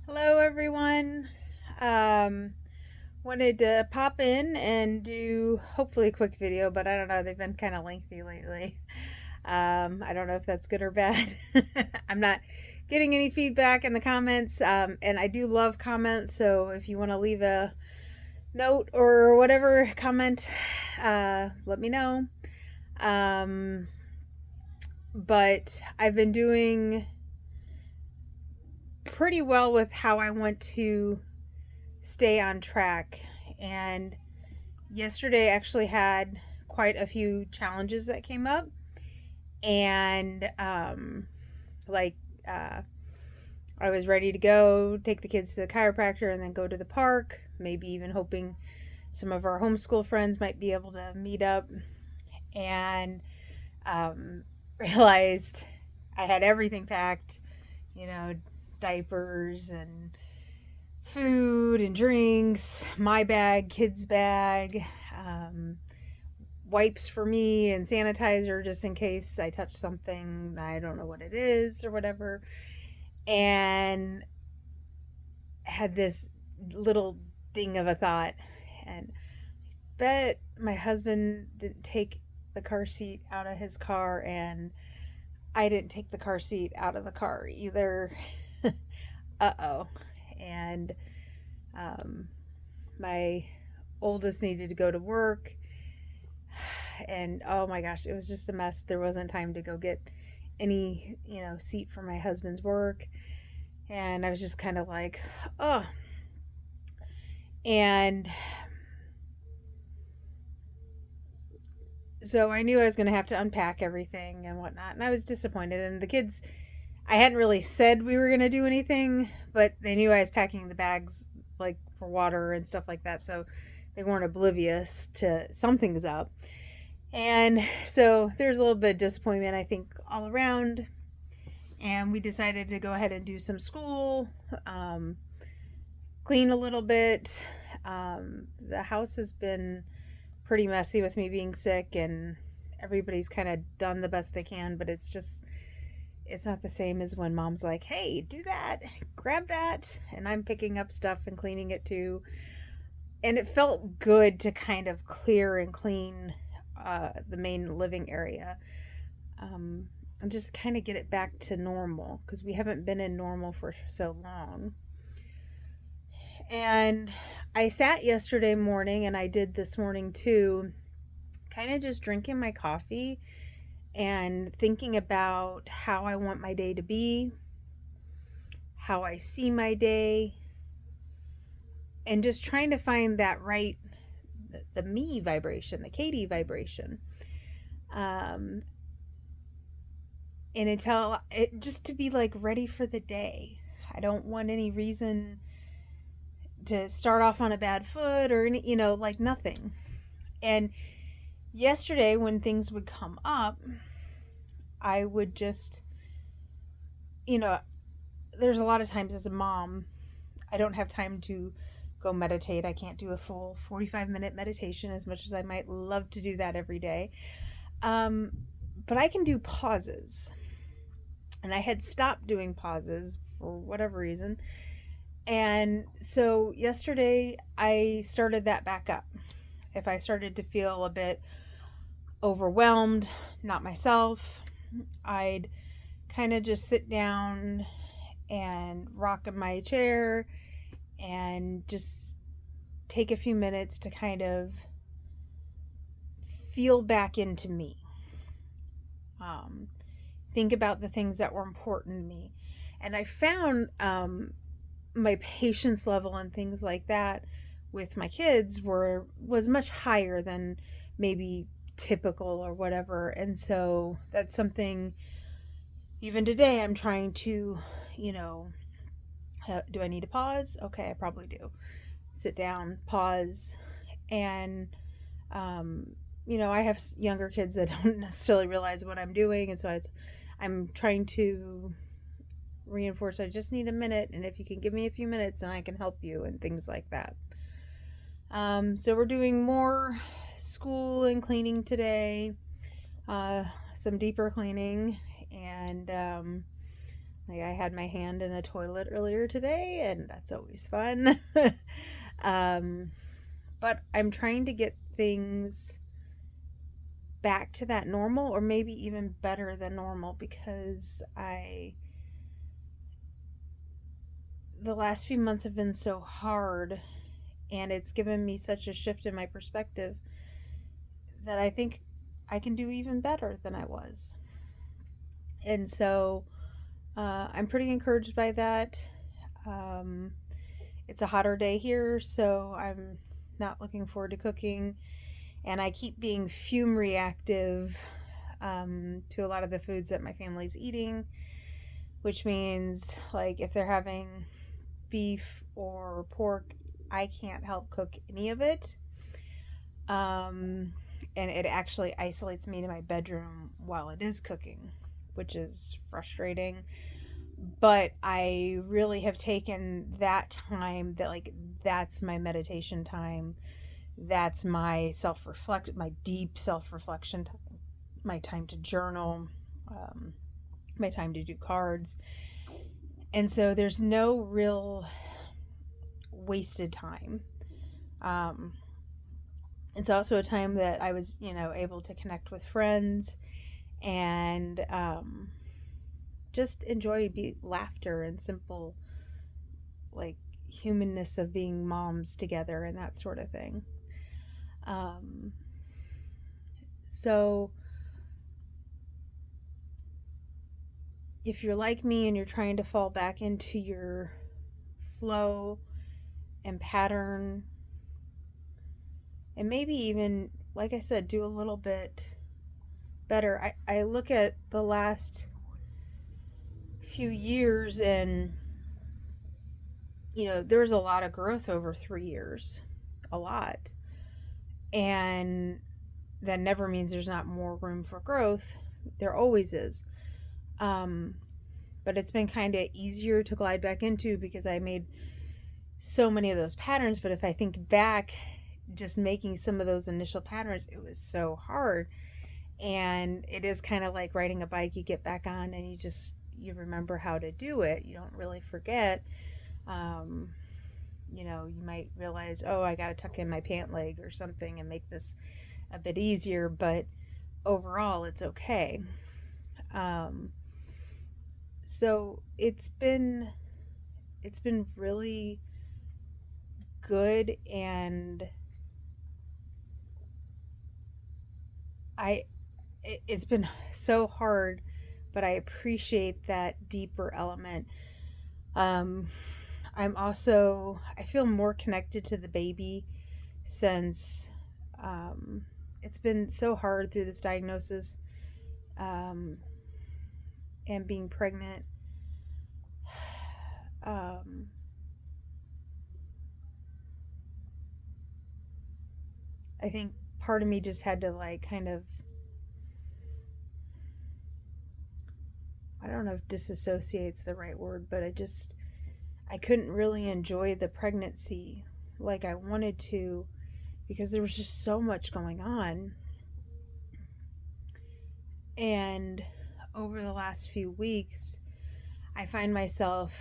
Hello, everyone. Um, Wanted to pop in and do hopefully a quick video, but I don't know. They've been kind of lengthy lately. I don't know if that's good or bad. I'm not getting any feedback in the comments, and I do love comments. So if you want to leave a note or whatever comment, let me know. Um, but I've been doing pretty well with how I want to stay on track. And yesterday actually had quite a few challenges that came up. And like, uh, I was ready to go take the kids to the chiropractor and then go to the park, maybe even hoping some of our homeschool friends might be able to meet up. And um, realized I had everything packed, you know, diapers and food and drinks, my bag, kids' bag, um, wipes for me, and sanitizer just in case I touch something I don't know what it is or whatever. And had this little ding of a thought, and bet my husband didn't take the car seat out of his car, and I didn't take the car seat out of the car either. Uh-oh. And um, my oldest needed to go to work, and oh my gosh, it was just a mess. There wasn't time to go get any, seat for my husband's work. And I was just kind of like, oh. And so I knew I was going to have to unpack everything and whatnot. And I was disappointed. And the kids, I hadn't really said we were going to do anything, but they knew I was packing the bags like for water and stuff like that. So they weren't oblivious to something's up. And so there's a little bit of disappointment, I think, all around. And we decided to go ahead and do some school, clean a little bit. The house has been pretty messy with me being sick, and everybody's kind of done the best they can, but it's not the same as when mom's like, hey, do that, grab that, and I'm picking up stuff and cleaning it too. And it felt good to kind of clear and clean the main living area, and just kind of get it back to normal, because we haven't been in normal for so long. And I sat yesterday morning, and I did this morning too, kind of just drinking my coffee and thinking about how I want my day to be, how I see my day, and just trying to find that right, the me vibration, the Katie vibration. Um, and until it just to be like ready for the day. I don't want any reason to start off on a bad foot or any, like nothing. And yesterday, when things would come up, I would just, there's a lot of times as a mom, I don't have time to go meditate. I can't do a full 45-minute meditation as much as I might love to do that every day. But I can do pauses. And I had stopped doing pauses for whatever reason. And so yesterday I started that back up. If I started to feel a bit overwhelmed, not myself, I'd kind of just sit down and rock in my chair and just take a few minutes to kind of feel back into me. Think about the things that were important to me. And I found my patience level and things like that with my kids was much higher than maybe typical or whatever. And so that's something even today I'm trying to, do I need to pause? Okay, I probably do. Sit down, pause, and I have younger kids that don't necessarily realize what I'm doing, and so I'm trying to reinforce I just need a minute, and if you can give me a few minutes, then I can help you, and things like that. So we're doing more school and cleaning today, some deeper cleaning, and Like I had my hand in a toilet earlier today, and that's always fun. um, but I'm trying to get things back to that normal, or maybe even better than normal, because the last few months have been so hard, and it's given me such a shift in my perspective that I think I can do even better than I was. And so I'm pretty encouraged by that. Um, it's a hotter day here, so I'm not looking forward to cooking. And I keep being fume reactive to a lot of the foods that my family's eating, which means, like, if they're having beef or pork, I can't help cook any of it. And it actually isolates me to my bedroom while it is cooking, which is frustrating. But I really have taken that time, that, like, that's my meditation time. That's my my deep self reflection time, my time to journal, um, my time to do cards. And so there's no real wasted time. Um, it's also a time that I was, able to connect with friends and just enjoy laughter and simple, like, humanness of being moms together and that sort of thing. Um, so if you're like me and you're trying to fall back into your flow and pattern, and maybe even, like I said, do a little bit better. I look at the last few years, and there was a lot of growth over 3 years, a lot. And that never means there's not more room for growth. There always is. But it's been kind of easier to glide back into because I made so many of those patterns. But if I think back, just making some of those initial patterns, it was so hard. And it is kind of like riding a bike. You get back on and you remember how to do it. You don't really forget. You might realize, oh, I got to tuck in my pant leg or something and make this a bit easier, but overall it's okay. So it's been really good, and it's been so hard, but I appreciate that deeper element. I feel more connected to the baby since it's been so hard through this diagnosis, um, and being pregnant. I think part of me just had to, like, kind of, I don't know if disassociate's the right word, but I couldn't really enjoy the pregnancy like I wanted to because there was just so much going on. And over the last few weeks, I find myself,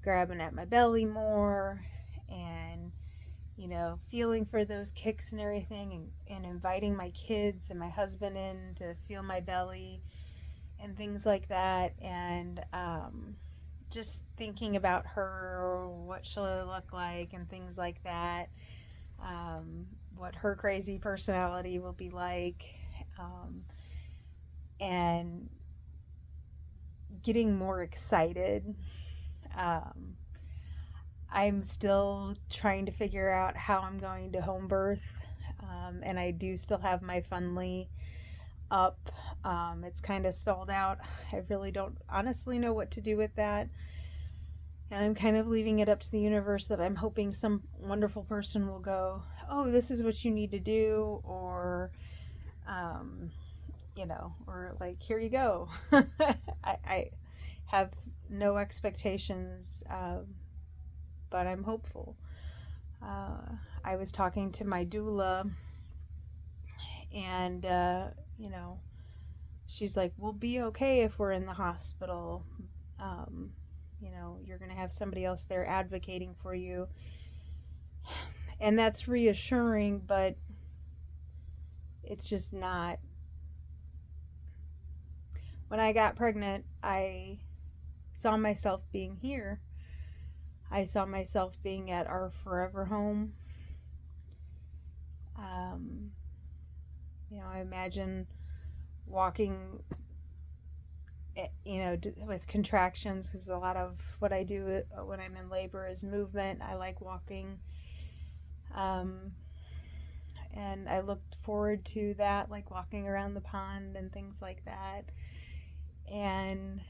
grabbing at my belly more and, feeling for those kicks and everything, and inviting my kids and my husband in to feel my belly and things like that. And just thinking about her, what she'll look like, and things like that. What her crazy personality will be like. And getting more excited. I'm still trying to figure out how I'm going to home birth. And I do still have my Fundly up. It's kind of stalled out. I really don't honestly know what to do with that. And I'm kind of leaving it up to the universe, that I'm hoping some wonderful person will go, oh, this is what you need to do, or, or like, here you go. I have no expectations, but I'm hopeful. I was talking to my doula, and, she's like, we'll be okay if we're in the hospital. You're going to have somebody else there advocating for you. And that's reassuring, but it's just not. When I got pregnant, I saw myself being here. I saw myself being at our forever home. I imagine walking, with contractions, because a lot of what I do when I'm in labor is movement. I like walking. And I looked forward to that, like walking around the pond and things like that. And,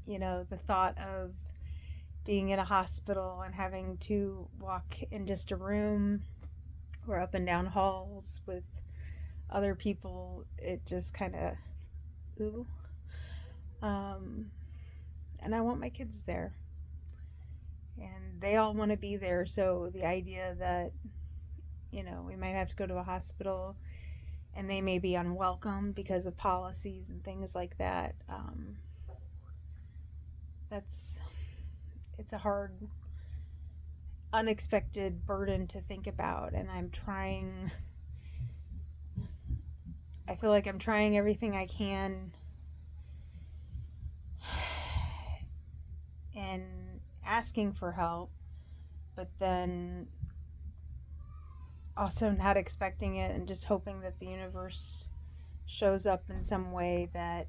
the thought of being in a hospital and having to walk in just a room or up and down halls with other people, it just kind of, ooh. And I want my kids there. And they all want to be there, so the idea that, we might have to go to a hospital and they may be unwelcome because of policies and things like that, it's a hard, unexpected burden to think about. And I feel like I'm trying everything I can and asking for help, but then also not expecting it and just hoping that the universe shows up in some way that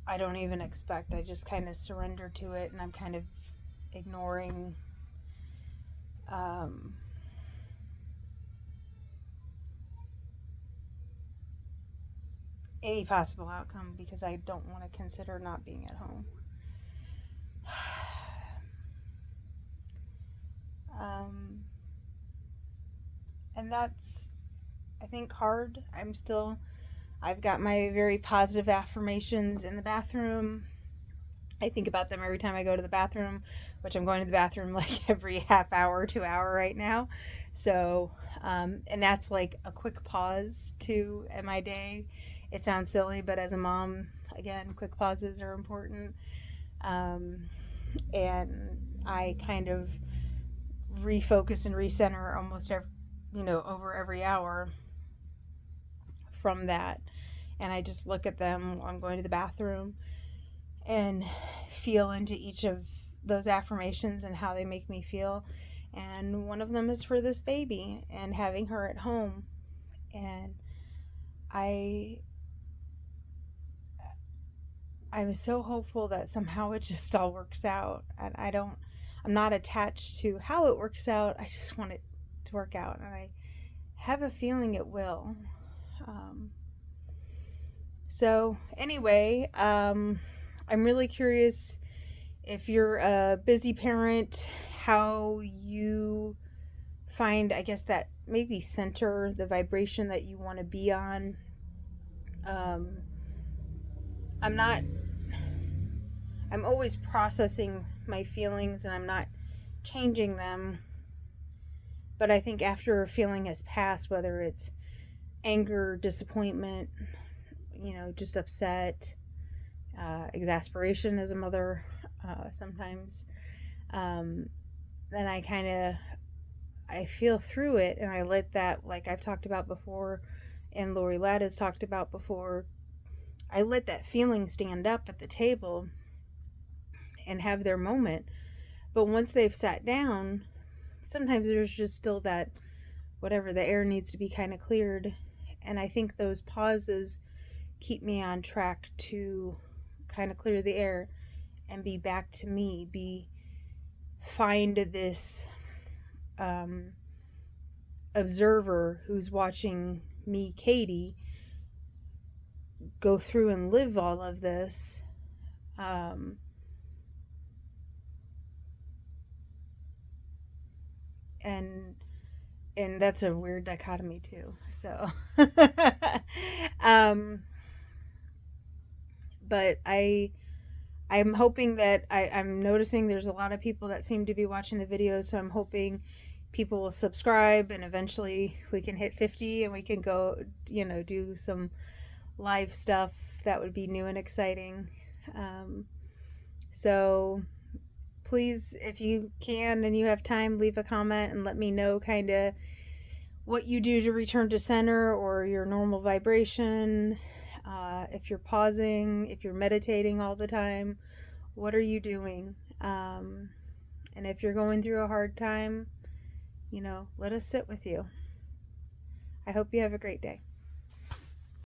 I don't even expect. I just kind of surrender to it, and I'm kind of ignoring any possible outcome because I don't want to consider not being at home. And that's, I think, hard. I've got my very positive affirmations in the bathroom. I think about them every time I go to the bathroom, which I'm going to the bathroom like every half hour to hour right now. So, and that's like a quick pause too in my day. It sounds silly, but as a mom, again, quick pauses are important. And I kind of refocus and recenter almost over every hour from that. And I just look at them while I'm going to the bathroom and feel into each of those affirmations and how they make me feel. And one of them is for this baby and having her at home. And I'm so hopeful that somehow it just all works out. And I'm not attached to how it works out. I just want it to work out. And I have a feeling it will. So anyway, I'm really curious if you're a busy parent, how you find, I guess, that maybe center, the vibration that you want to be on. I'm always processing my feelings and I'm not changing them. But I think after a feeling has passed, whether it's anger, disappointment, just upset, exasperation as a mother, sometimes, then I feel through it and I let that, like I've talked about before and Lori Ladd has talked about before, I let that feeling stand up at the table and have their moment. But once they've sat down, sometimes there's just still that, whatever, the air needs to be kind of cleared. And I think those pauses keep me on track to kind of clear the air and be back to me, find this observer who's watching me, Katie, go through and live all of this. And that's a weird dichotomy too. So, but I'm hoping that I'm noticing there's a lot of people that seem to be watching the videos. So I'm hoping people will subscribe, and eventually we can hit 50 and we can go, do some live stuff that would be new and exciting. So please, if you can and you have time, leave a comment and let me know kind of what you do to return to center or your normal vibration. If you're pausing, if you're meditating all the time, what are you doing? And if you're going through a hard time, let us sit with you. I hope you have a great day.